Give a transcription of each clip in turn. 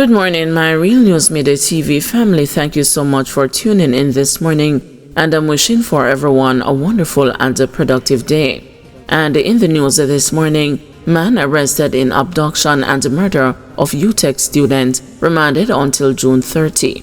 Good morning, my Real News Midday TV family. Thank you so much for tuning in this morning, and I'm wishing for everyone a wonderful and a productive day. And in the news this morning, man arrested in abduction and murder of UTech student remanded until June 30.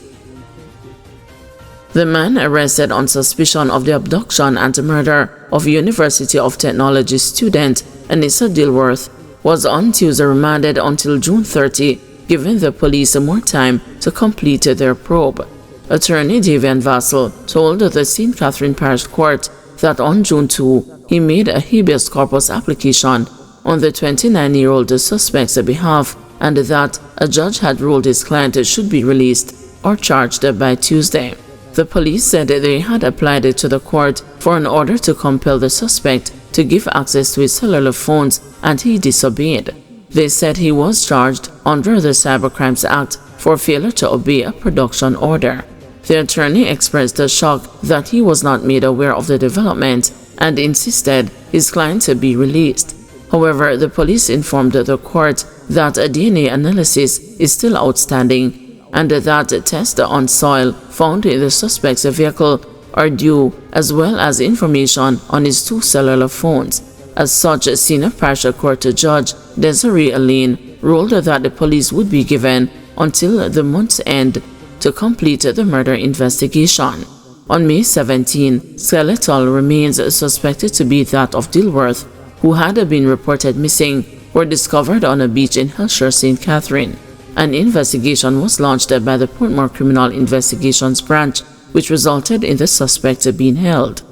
The man arrested on suspicion of the abduction and murder of University of Technology student Anissa Dilworth was on Tuesday remanded until June 30, giving the police more time to complete their probe. Attorney Davian Vassell told the St. Catherine Parish Court that on June 2, he made a habeas corpus application on the 29-year-old suspect's behalf and that a judge had ruled his client should be released or charged by Tuesday. The police said they had applied to the court for an order to compel the suspect to give access to his cellular phones, and he disobeyed. They said he was charged under the Cybercrimes Act for failure to obey a production order. The attorney expressed a shock that he was not made aware of the development and insisted his client to be released. However, the police informed the court that a DNA analysis is still outstanding and that tests on soil found in the suspect's vehicle are due, as well as information on his two cellular phones. As such, Senior Parish Court Judge Desiree Alain ruled that the police would be given until the month's end to complete the murder investigation. On May 17, skeletal remains suspected to be that of Dilworth, who had been reported missing, were discovered on a beach in Hillshire, St. Catherine. An investigation was launched by the Portmore Criminal Investigations Branch, which resulted in the suspect being held.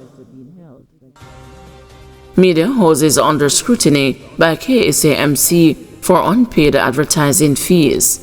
Media houses under scrutiny by KSAMC for unpaid advertising fees.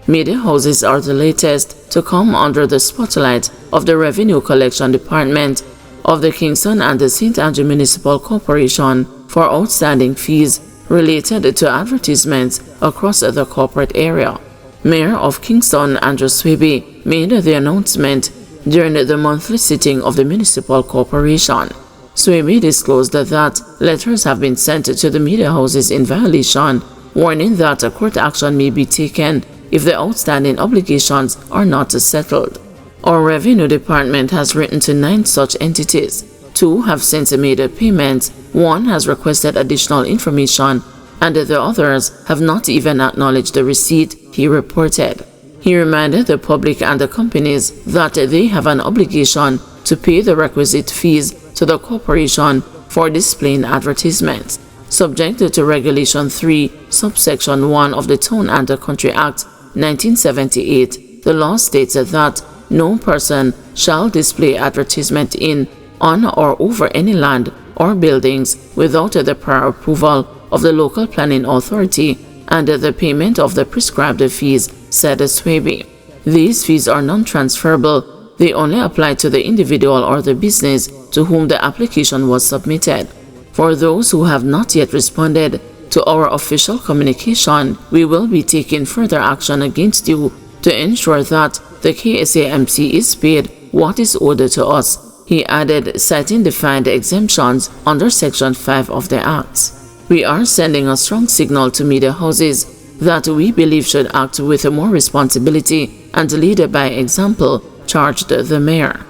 Media houses are the latest to come under the spotlight of the Revenue Collection Department of the Kingston and the St. Andrew Municipal Corporation for outstanding fees related to advertisements across the corporate area. Mayor of Kingston, Andrew Swaby, made the announcement during the monthly sitting of the Municipal Corporation. Swaby disclosed that letters have been sent to the media houses in violation, warning that a court action may be taken if the outstanding obligations are not settled. Our Revenue Department has written to 9 such entities. 2 have since made payments, 1 has requested additional information, and the others have not even acknowledged the receipt, he reported. He reminded the public and the companies that they have an obligation to pay the requisite fees to the corporation for displaying advertisements. Subject to Regulation 3, Subsection 1 of the Town and Country Act 1978, the law states that no person shall display advertisement in, on or over any land or buildings without the prior approval of the local planning authority and the payment of the prescribed fees, said Swaby. These fees are non-transferable. They only apply to the individual or the business to whom the application was submitted. For those who have not yet responded to our official communication, we will be taking further action against you to ensure that the KSAMC is paid what is owed to us, he added, citing defined exemptions under Section 5 of the Act. We are sending a strong signal to media houses that we believe should act with more responsibility and lead by example, charged the mayor.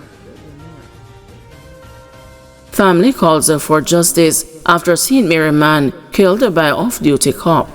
Family calls for justice after St. Mary man killed by off-duty cop.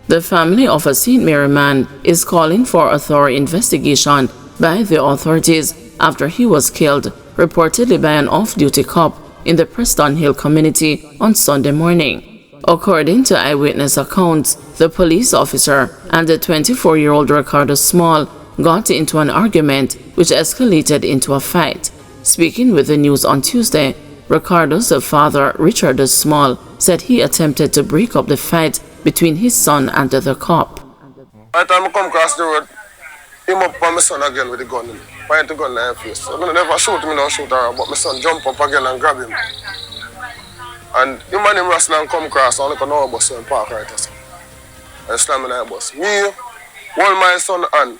The family of a St. Mary man is calling for a thorough investigation by the authorities after he was killed, reportedly by an off-duty cop in the Preston Hill community on Sunday morning. According to eyewitness accounts, the police officer and the 24-year-old Ricardo Small got into an argument which escalated into a fight. Speaking with the news on Tuesday, Ricardo's father, Richard Small, said he attempted to break up the fight between his son and the cop. By the time I come across the road, him up on my son again with the gun. Point the gun in his face. So I never shoot him, don't shoot her, but my son jump up again and grab him. And him and him wrestle and come across, I only can know a bus and park right there. And slam in the bus. Me, hold my son hand,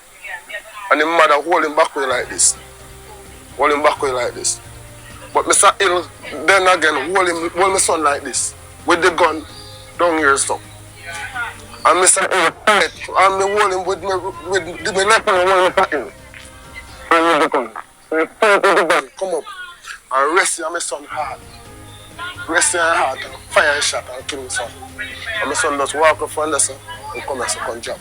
and his mother hold him back way like this. Hold him back way like this. But Mr. Hill then again hold my son like this, with the gun down here stuff. And I said, oh, tight. And I hold him with my left hand and one in the pocket. And he come. So he point to the body, come up, and rest in my son hard. Rest in hard and fire a shot and kill my son. And my son just walk up from there and come and second job.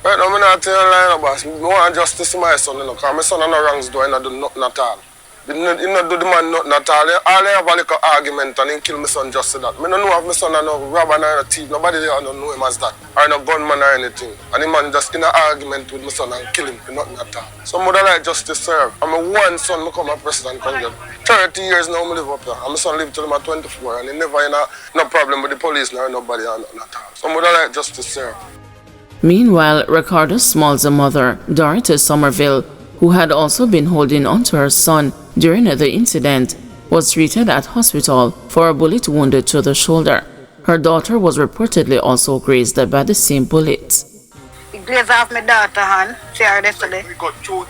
Right now, I'm not telling you line, boss. I want justice to my son, because my son has no wrongs do, he not do nothing at all. He not do the man nothing at all. All they have a little argument and he kill my son just to that. I don't know if my son has no robber or no thief. Nobody there don't know him as that. Or no gunman or anything. And the man just in an argument with my son and kill him for nothing at all. So I like justice serve. And my one son become a president can get 30 years now I live up here. And my son live till him at 24 and he never in no problem with the police nor nobody or nothing at all. So I like justice serve. Meanwhile, Ricardo Small's mother, Dorothy Somerville, who had also been holding onto her son during the incident, was treated at hospital for a bullet wound to the shoulder. Her daughter was reportedly also grazed by the same bullets. He grazed off my daughter's hand, see her yesterday. He got two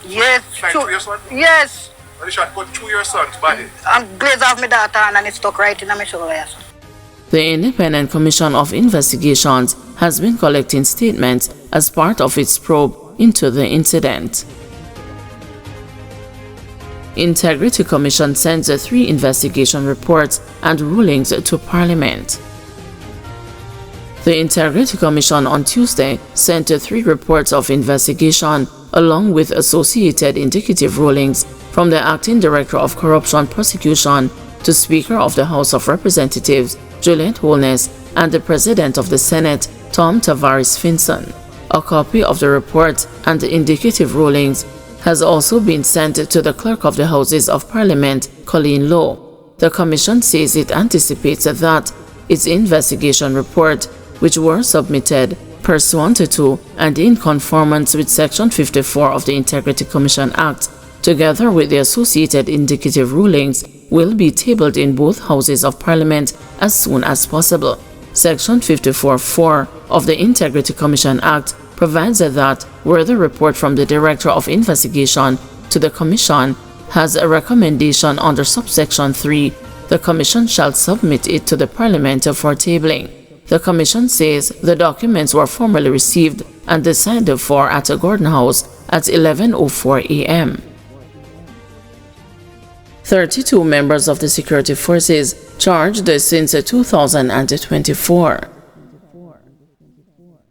yes, through your son? Yes. And the shot got through your son's body? And grazed off my daughter's hand and it stuck right in my shoulder. The Independent Commission of Investigations has been collecting statements as part of its probe into the incident. Integrity Commission sends 3 investigation reports and rulings to Parliament. The Integrity Commission on Tuesday sent 3 reports of investigation along with associated indicative rulings from the Acting Director of Corruption Prosecution to Speaker of the House of Representatives Juliet Holness and the President of the Senate Tom Tavares Finson. A copy of the report and the indicative rulings has also been sent to the Clerk of the Houses of Parliament, Colleen Lowe. The Commission says it anticipates that its investigation report, which were submitted pursuant to and in conformance with Section 54 of the Integrity Commission Act, together with the associated indicative rulings, will be tabled in both Houses of Parliament as soon as possible. Section 54(4) of the Integrity Commission Act provides that where the report from the Director of Investigation to the Commission has a recommendation under subsection 3, the Commission shall submit it to the Parliament for tabling. The Commission says the documents were formally received and decided for at Gordon House at 11:04 a.m. 32 members of the security forces charged since 2024.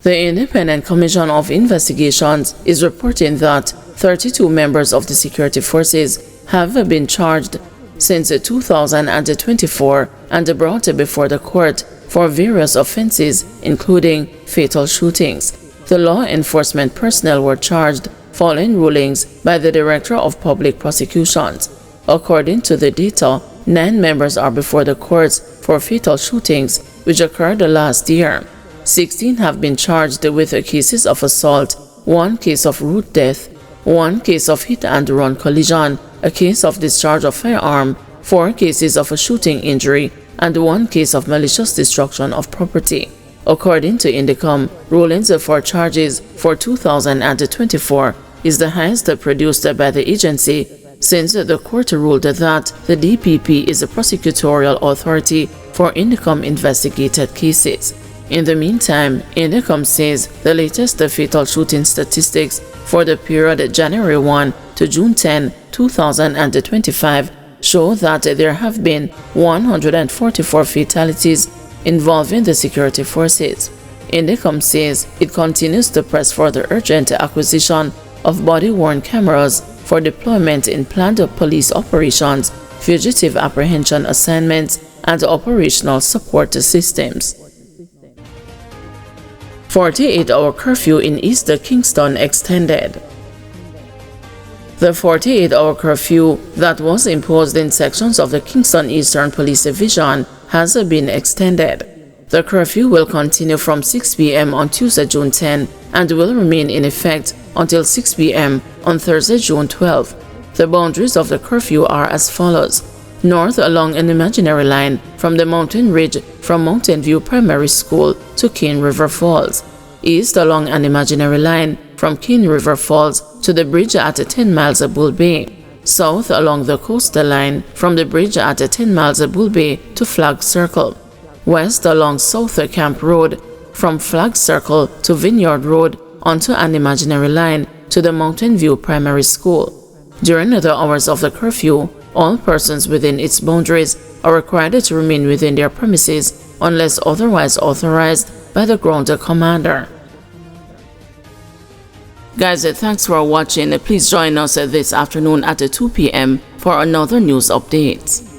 The Independent Commission of Investigations is reporting that 32 members of the security forces have been charged since 2024 and brought before the court for various offenses, including fatal shootings. The law enforcement personnel were charged following rulings by the Director of Public Prosecutions. According to the data, 9 members are before the courts for fatal shootings which occurred last year. 16 have been charged with cases of assault, 1 case of root death, 1 case of hit-and-run collision, a case of discharge of firearm, 4 cases of a shooting injury, and 1 case of malicious destruction of property. According to Indicom, rulings for charges for 2024 is the highest produced by the agency since the court ruled that the DPP is a prosecutorial authority for Indicom investigated cases. In the meantime, Indicom says the latest fatal shooting statistics for the period January 1 to June 10, 2025 show that there have been 144 fatalities involving the security forces. Indicom says it continues to press for the urgent acquisition of body-worn cameras for deployment in planned police operations, fugitive apprehension assignments, and operational support systems. 48-hour curfew in East Kingston extended. The 48-hour curfew that was imposed in sections of the Kingston Eastern Police Division has been extended. The curfew will continue from 6 p.m. on Tuesday, June 10, and will remain in effect until 6 p.m. on Thursday, June 12. The boundaries of the curfew are as follows: north along an imaginary line from the mountain ridge from Mountain View Primary School to Cane River Falls, east along an imaginary line from Cane River Falls to the bridge at 10 miles Bull Bay, south along the coastal line from the bridge at 10 miles Bull Bay to Flag Circle, west along South Camp Road from Flag Circle to Vineyard Road onto an imaginary line to the Mountain View Primary School. During the hours of the curfew, all persons within its boundaries are required to remain within their premises unless otherwise authorized by the ground commander. Guys, thanks for watching. Please join us this afternoon at 2 p.m. for another news update.